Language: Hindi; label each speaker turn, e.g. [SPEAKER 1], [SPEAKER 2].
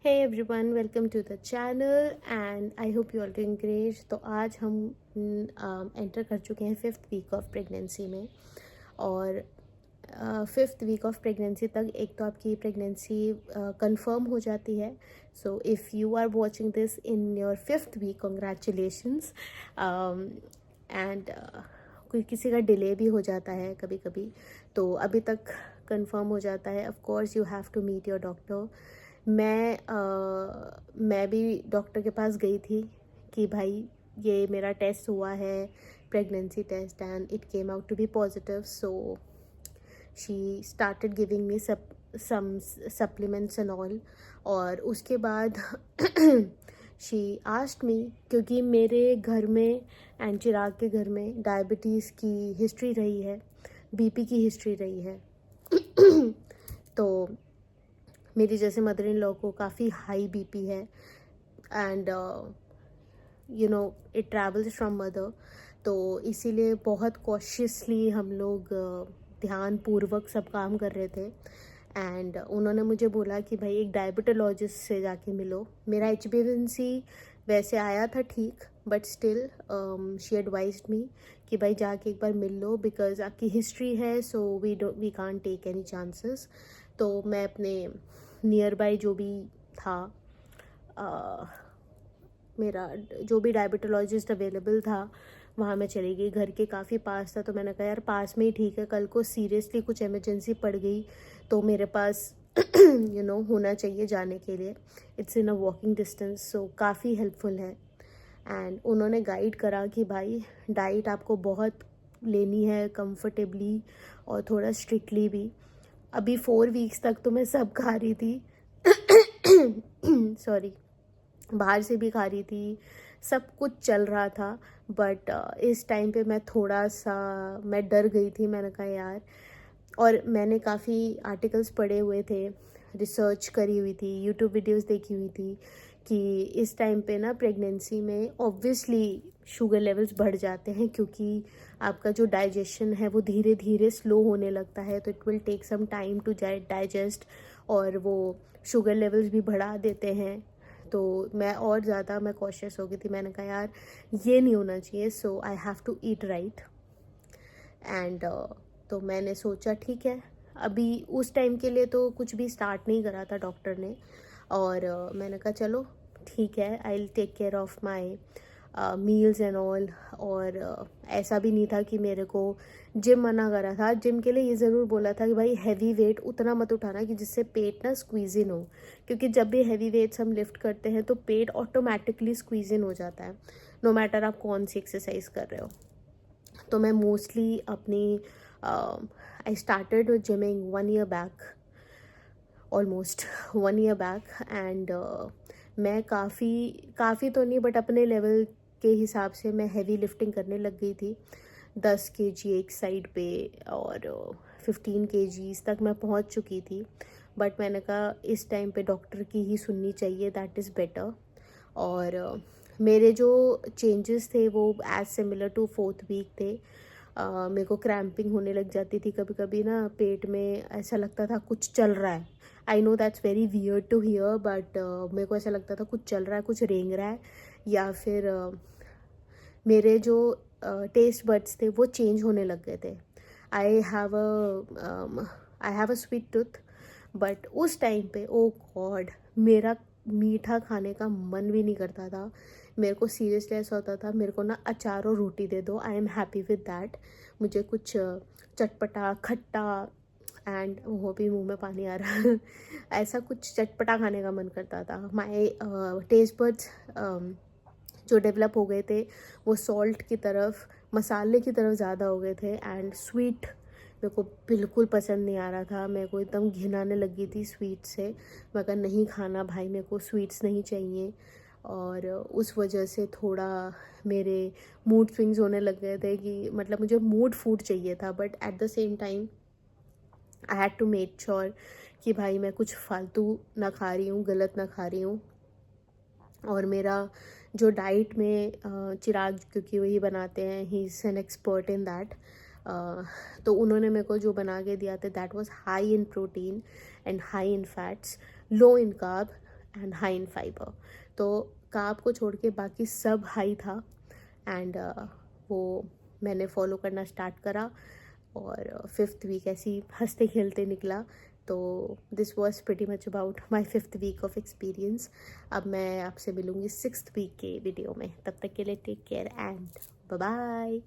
[SPEAKER 1] Hey everyone, welcome to the channel and I hope you all doing great। तो आज हम एंटर कर चुके हैं 5th वीक ऑफ प्रेगनेंसी में। और 5th वीक ऑफ प्रेगनेंसी तक एक तो आपकी प्रेगनेंसी कंफर्म हो जाती है। So if you are watching this in your 5th week, congratulations. And कोई किसी का डिले भी हो जाता है कभी कभी, तो अभी तक कंफर्म हो जाता है। Of course you have to meet your doctor. मैं भी डॉक्टर के पास गई थी कि भाई ये मेरा टेस्ट हुआ है, pregnancy test, and it came out to be positive. So she started giving me some supplements and all. और उसके बाद शी आस्क्ड मी, क्योंकि मेरे घर में एंड चिराग के घर में डायबिटीज़ की हिस्ट्री रही है, बीपी की हिस्ट्री रही है। तो मेरी जैसे मदर इन लॉ को काफ़ी हाई बीपी है and it travels from mother. तो इसीलिए बहुत कॉशियसली हम लोग ध्यानपूर्वक सब काम कर रहे थे। एंड उन्होंने मुझे बोला कि भाई एक डायबिटोलॉजिस्ट से जाके मिलो। मेरा HbA1c वैसे आया था ठीक, बट स्टिल शी एडवाइज्ड मी कि भाई जाके एक बार मिल लो, बिकॉज आपकी हिस्ट्री है, so we can't take any chances. तो मैं अपने नियर बाय जो भी था, मेरा जो भी डायबिटोलॉजिस्ट अवेलेबल था वहाँ मैं चली गई। घर के काफ़ी पास था, तो मैंने कहा यार पास में ही ठीक है, कल को सीरियसली कुछ इमरजेंसी पड़ गई तो मेरे पास होना चाहिए जाने के लिए। It's in a walking distance, so काफ़ी हेल्पफुल है। एंड उन्होंने गाइड करा कि भाई डाइट आपको बहुत लेनी है कंफर्टेबली और थोड़ा स्ट्रिक्टली भी। अभी 4 वीक्स तक तो मैं सब खा रही थी सॉरी, बाहर से भी खा रही थी, सब कुछ चल रहा था। बट इस टाइम पे मैं डर गई थी। मैंने कहा यार, और मैंने काफ़ी आर्टिकल्स पढ़े हुए थे, रिसर्च करी हुई थी, यूट्यूब वीडियोस देखी हुई थी कि इस टाइम पे ना प्रेगनेंसी में ऑब्वियसली शुगर लेवल्स बढ़ जाते हैं, क्योंकि आपका जो डाइजेशन है वो धीरे धीरे स्लो होने लगता है। तो it will take some time to digest, और वो शुगर लेवल्स भी बढ़ा देते हैं। तो मैं ज़्यादा कॉशियस हो गई थी। मैंने कहा यार ये नहीं होना चाहिए, so I have to eat right. And तो मैंने सोचा ठीक है, अभी उस टाइम के लिए तो कुछ भी स्टार्ट नहीं करा था डॉक्टर ने। और मैंने कहा चलो ठीक है, I will take care of my meals and all. और ऐसा भी नहीं था कि मेरे को जिम मना करा था। जिम के लिए ये ज़रूर बोला था कि भाई हैवी वेट उतना मत उठाना कि जिससे पेट ना स्क्वीज़ इन हो, क्योंकि जब भी हैवी वेट्स हम लिफ्ट करते हैं तो पेट ऑटोमेटिकली स्क्वीज़ इन हो जाता है, नो मैटर आप कौन सी एक्सरसाइज कर रहे हो। तो मैं मोस्टली अपनी I started gymming 1 year back, almost 1 year back. And मैं काफ़ी तो नहीं, बट अपने लेवल के हिसाब से मैं हैवी लिफ्टिंग करने लग गई थी। 10 kg एक साइड पे और 15 kgs तक मैं पहुंच चुकी थी। बट मैंने कहा इस टाइम पे डॉक्टर की ही सुननी चाहिए, दैट इज़ बेटर। और मेरे जो चेंजेस थे वो as similar to 4th week थे। मेरे को क्रैम्पिंग होने लग जाती थी कभी कभी ना, पेट में ऐसा लगता था कुछ चल रहा है। I know that's very weird to hear, but मेरे को ऐसा लगता था कुछ चल रहा है, कुछ रेंग रहा है, या फिर मेरे जो टेस्ट बड्स थे वो चेंज होने लग गए थे। I have a sweet tooth, but उस टाइम पे ओ गॉड, मेरा मीठा खाने का मन भी नहीं करता था। मेरे को सीरियसली ऐसा होता था, मेरे को ना अचार और रोटी दे दो, I am happy with that. मुझे कुछ चटपटा खट्टा, एंड वो भी मुंह में पानी आ रहा ऐसा कुछ चटपटा खाने का मन करता था। माई टेस्ट बड्स जो डेवलप हो गए थे वो सॉल्ट की तरफ, मसाले की तरफ ज़्यादा हो गए थे। एंड स्वीट मेरे को बिल्कुल पसंद नहीं आ रहा था, मेरे को एकदम घिन आने लगी थी स्वीट से। मैं कहा नहीं खाना भाई, मेरे को स्वीट्स नहीं चाहिए। और उस वजह से थोड़ा मेरे मूड स्विंग्स होने लग गए थे कि मतलब मुझे मूड फूड चाहिए था, but at the same time I had to make sure कि भाई मैं कुछ फालतू ना खा रही हूँ, गलत ना खा रही हूँ। और मेरा जो डाइट में चिराग, क्योंकि वही बनाते हैं, he is an expert in that. तो उन्होंने मेरे को जो बना के दिया था that was high in protein and high in fats, low in carb and high in fibre. तो कार्ब को छोड़ के बाकी सब हाई था एंड वो मैंने फॉलो करना स्टार्ट करा और 5th वीक ऐसे ही हंसते खेलते निकला। तो this was pretty much about my 5th week of experience. अब मैं आपसे मिलूँगी 6th वीक के वीडियो में, तब तक के लिए take care and bye bye.